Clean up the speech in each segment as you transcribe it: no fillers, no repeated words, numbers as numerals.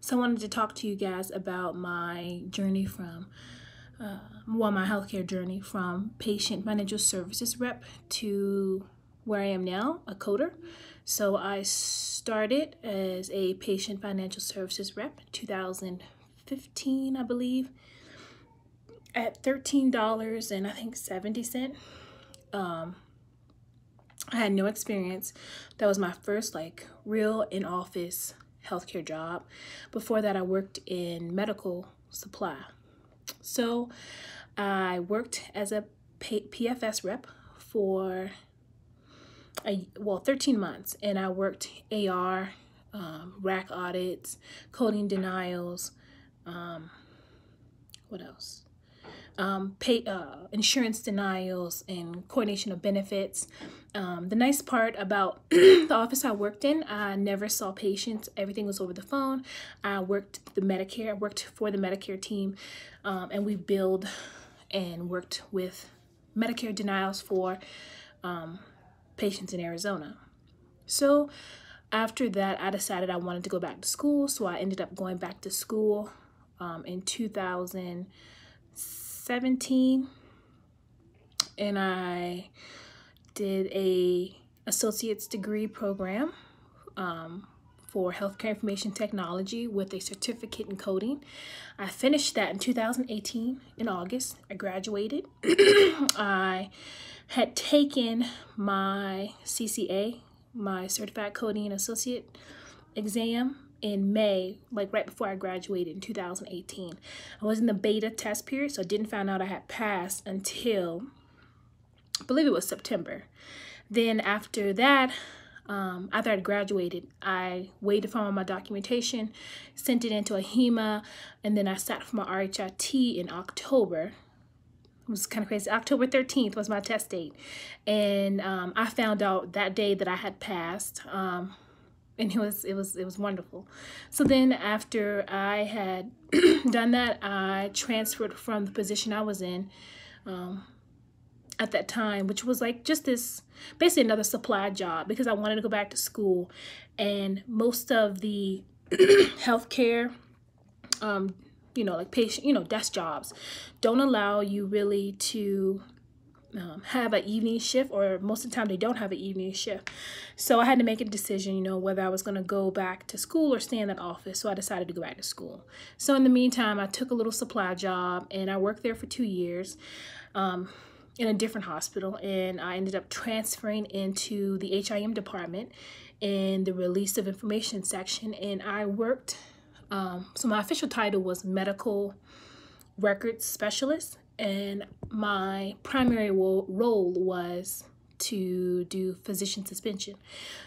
So I wanted to talk to you guys about my journey from, my healthcare journey from patient financial services rep to where I am now, a coder. So I started as a patient financial services rep in 2015, I believe, at $13 and I think 70 cents. I had no experience. That was my first real in-office healthcare job. Before that, I worked in medical supply. So I worked as a PFS rep for 13 months, and I worked AR, rack audits, coding denials, what else? Insurance denials and coordination of benefits. The nice part about the office I worked in, I never saw patients. Everything was over the phone. I worked for the Medicare team, and we billed and worked with Medicare denials for patients in Arizona. So after that, I decided I wanted to go back to school. So I ended up going back to school in 2017, and I did a associate's degree program for healthcare information technology with a certificate in coding. I finished that in 2018 in August. I graduated. I had taken my CCA, my Certified Coding Associate exam, in May, right before I graduated in 2018. I was in the beta test period, so I didn't find out I had passed until, I believe it was September. Then after that, after I graduated, I waited for all my documentation, sent it into a HEMA, and then I sat for my RHIT in October. It was kind of crazy. October 13th was my test date. And I found out that day that I had passed. And it was wonderful. So then after I had done that, I transferred from the position I was in at that time, which was basically another supply job, because I wanted to go back to school. And most of the healthcare, patient, desk jobs don't allow you really to have an evening shift, or most of the time they don't have an evening shift. So I had to make a decision, whether I was going to go back to school or stay in that office. So I decided to go back to school. So in the meantime, I took a little supply job, and I worked there for 2 years in a different hospital, and I ended up transferring into the HIM department in the release of information section. And I worked, so my official title was medical records specialist, and my primary role was to do physician suspension.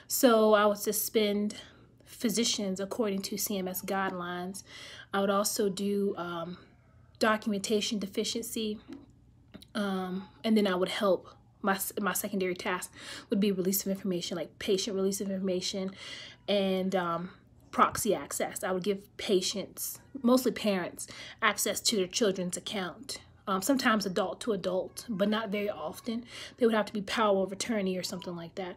So I would suspend physicians according to CMS guidelines. I would also do documentation deficiency, and then I would help. My secondary task would be release of information, like patient release of information, and proxy access. I would give patients, mostly parents, access to their children's account. Sometimes adult to adult, but not very often. They would have to be power of attorney or something like that.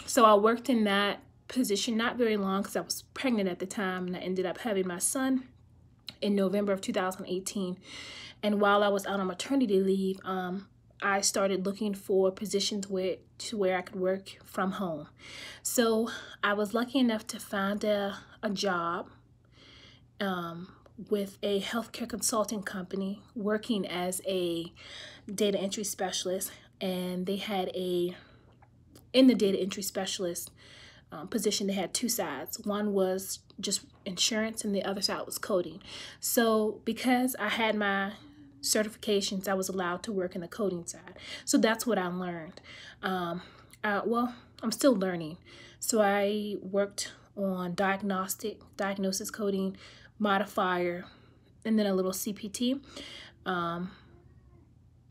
So I worked in that position not very long, because I was pregnant at the time, and I ended up having my son in November of 2018. And while I was out on maternity leave, I started looking for positions where I could work from home. So I was lucky enough to find a job with a healthcare consulting company, working as a data entry specialist. And they had in the data entry specialist position, they had two sides. One was just insurance, and the other side was coding. So because I had my certifications, I was allowed to work in the coding side. So that's what I learned. I'm still learning. So I worked on diagnosis coding, modifier, and then a little CPT.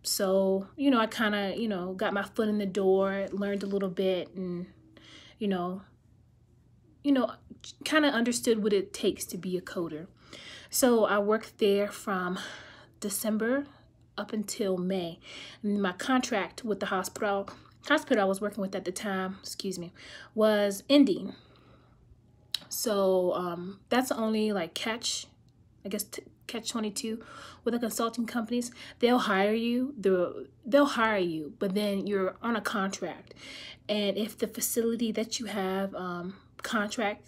So, I kind of, got my foot in the door, learned a little bit, and, kind of understood what it takes to be a coder. So I worked there from December up until May. And my contract with the hospital I was working with at the time, was ending. So that's the only like catch, I guess, catch 22 with the consulting companies. They'll hire you, but then you're on a contract, and if the facility that you have contract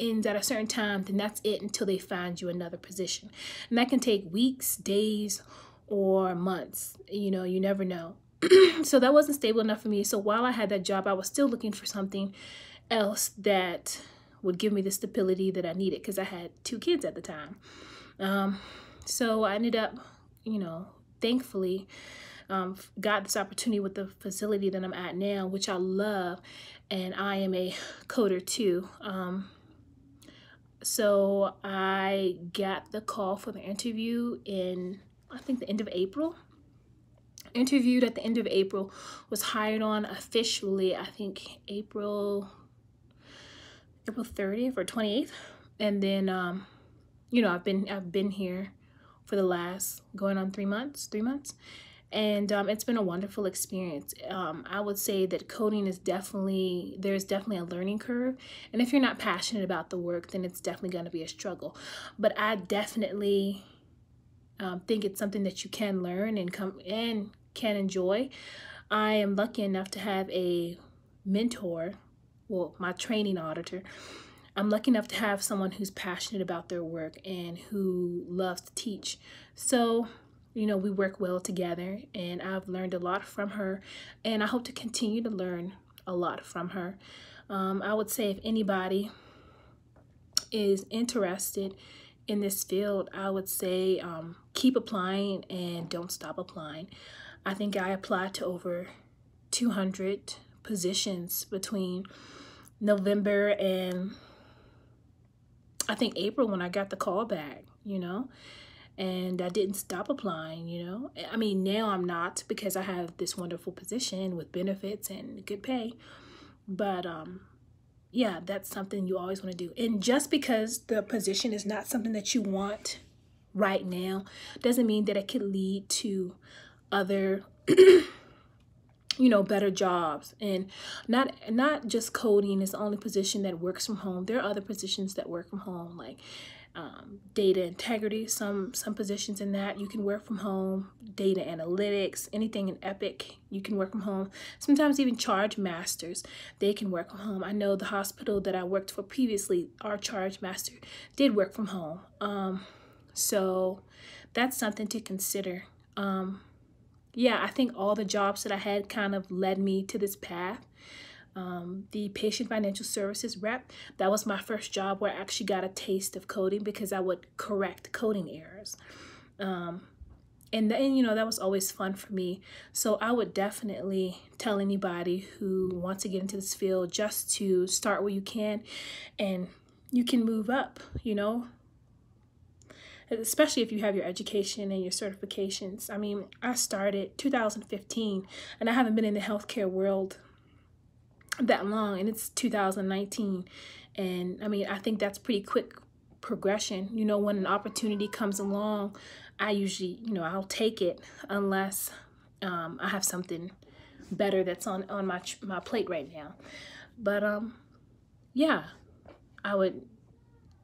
ends at a certain time, then that's it until they find you another position, and that can take weeks, days, or months. You know, you never know. So that wasn't stable enough for me. So while I had that job, I was still looking for something else that would give me the stability that I needed, because I had 2 kids at the time. So I ended up, you know, thankfully got this opportunity with the facility that I'm at now, which I love, and I am a coder too. So I got the call for the interview in, I think, the end of April. Interviewed at the end of April, was hired on officially, I think, April 30th or 28th. And then, you know, I've been here for the last going on 3 months, and it's been a wonderful experience. I would say that coding is there's definitely a learning curve, and if you're not passionate about the work, then it's definitely going to be a struggle. But I definitely think it's something that you can learn and can enjoy. I am lucky enough to have a mentor, well, my training auditor. I'm lucky enough to have someone who's passionate about their work and who loves to teach. So, you know, we work well together, and I've learned a lot from her, and I hope to continue to learn a lot from her. I would say if anybody is interested in this field, I would say keep applying and don't stop applying. I think I applied to over 200 positions between November and I think April when I got the call back, you know, and I didn't stop applying, you know. I mean, now I'm not, because I have this wonderful position with benefits and good pay, but yeah, that's something you always want to do. And just because the position is not something that you want right now doesn't mean that it could lead to other you know, better jobs. And not just coding is the only position that works from home. There are other positions that work from home, like data integrity, some positions in that you can work from home, data analytics, anything in Epic, you can work from home. Sometimes even charge masters, they can work from home. I know the hospital that I worked for previously, our charge master did work from home. So that's something to consider. Yeah, I think all the jobs that I had kind of led me to this path. The patient financial services rep, that was my first job where I actually got a taste of coding, because I would correct coding errors. And then, you know, that was always fun for me. So I would definitely tell anybody who wants to get into this field just to start where you can, and you can move up, you know, especially if you have your education and your certifications. I mean, I started 2015, and I haven't been in the healthcare world that long, and it's 2019. And I mean, I think that's pretty quick progression. You know, when an opportunity comes along, I usually, you know, I'll take it unless I have something better that's on my plate right now. But yeah, I would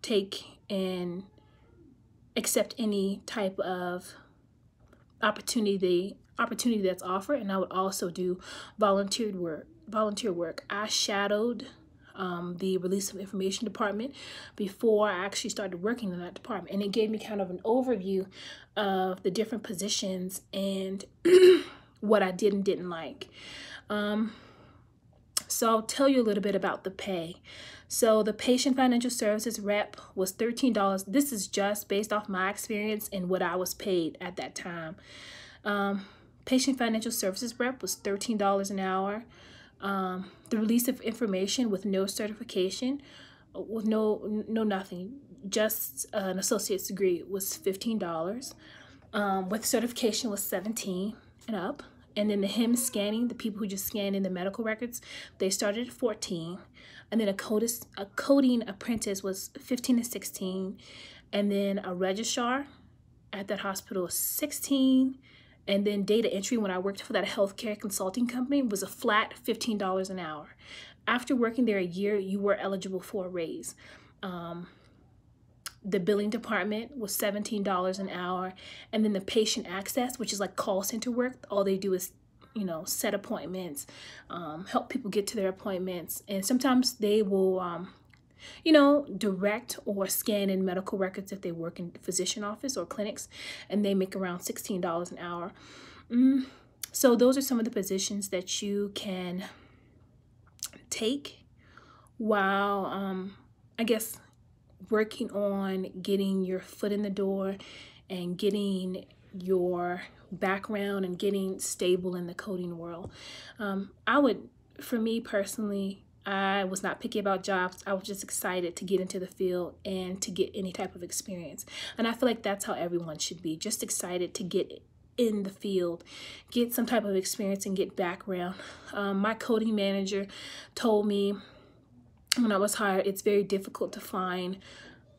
take and accept any type of opportunity that's offered, and I would also do volunteer work. I shadowed the release of information department before I actually started working in that department, and it gave me kind of an overview of the different positions and what I did and didn't like. So I'll tell you a little bit about the pay. So the patient financial services rep was $13. This is just based off my experience and what I was paid at that time. Patient financial services rep was $13 an hour. The release of information with no certification, with nothing, just an associate's degree, was $15. With certification was $17 and up. And then the HIM scanning, the people who just scan in the medical records, they started at $14. And then a coding apprentice was $15 to $16. And then a registrar at that hospital was $16. And then data entry, when I worked for that healthcare consulting company, was a flat $15 an hour. After working there a year, you were eligible for a raise. The billing department was $17 an hour. And then the patient access, which is like call center work, all they do is, you know, set appointments, help people get to their appointments. And sometimes they will, you know, direct or scan in medical records if they work in physician office or clinics, and they make around $16 an hour. So those are some of the positions that you can take while, I guess, working on getting your foot in the door and getting your background and getting stable in the coding world. For me personally, I was not picky about jobs. I was just excited to get into the field and to get any type of experience. And I feel like that's how everyone should be, just excited to get in the field, get some type of experience and get background. My coding manager told me when I was hired, it's very difficult to find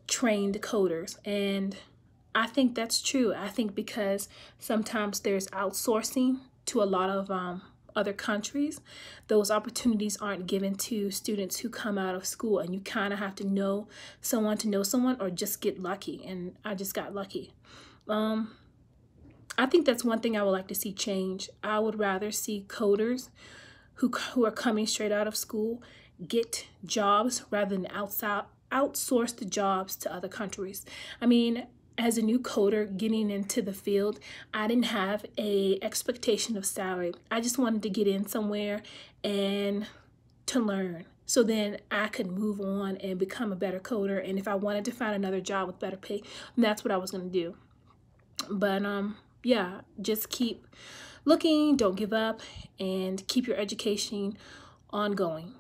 trained coders. And I think that's true. I think because sometimes there's outsourcing to a lot of other countries, those opportunities aren't given to students who come out of school, and you kind of have to know someone or just get lucky. And I just got lucky. I think that's one thing I would like to see change. I would rather see coders who are coming straight out of school get jobs rather than outsource the jobs to other countries. I mean, as a new coder getting into the field, I didn't have a expectation of salary. I just wanted to get in somewhere and to learn, so then I could move on and become a better coder. And if I wanted to find another job with better pay, that's what I was going to do. But yeah, just keep looking, don't give up, and keep your education ongoing.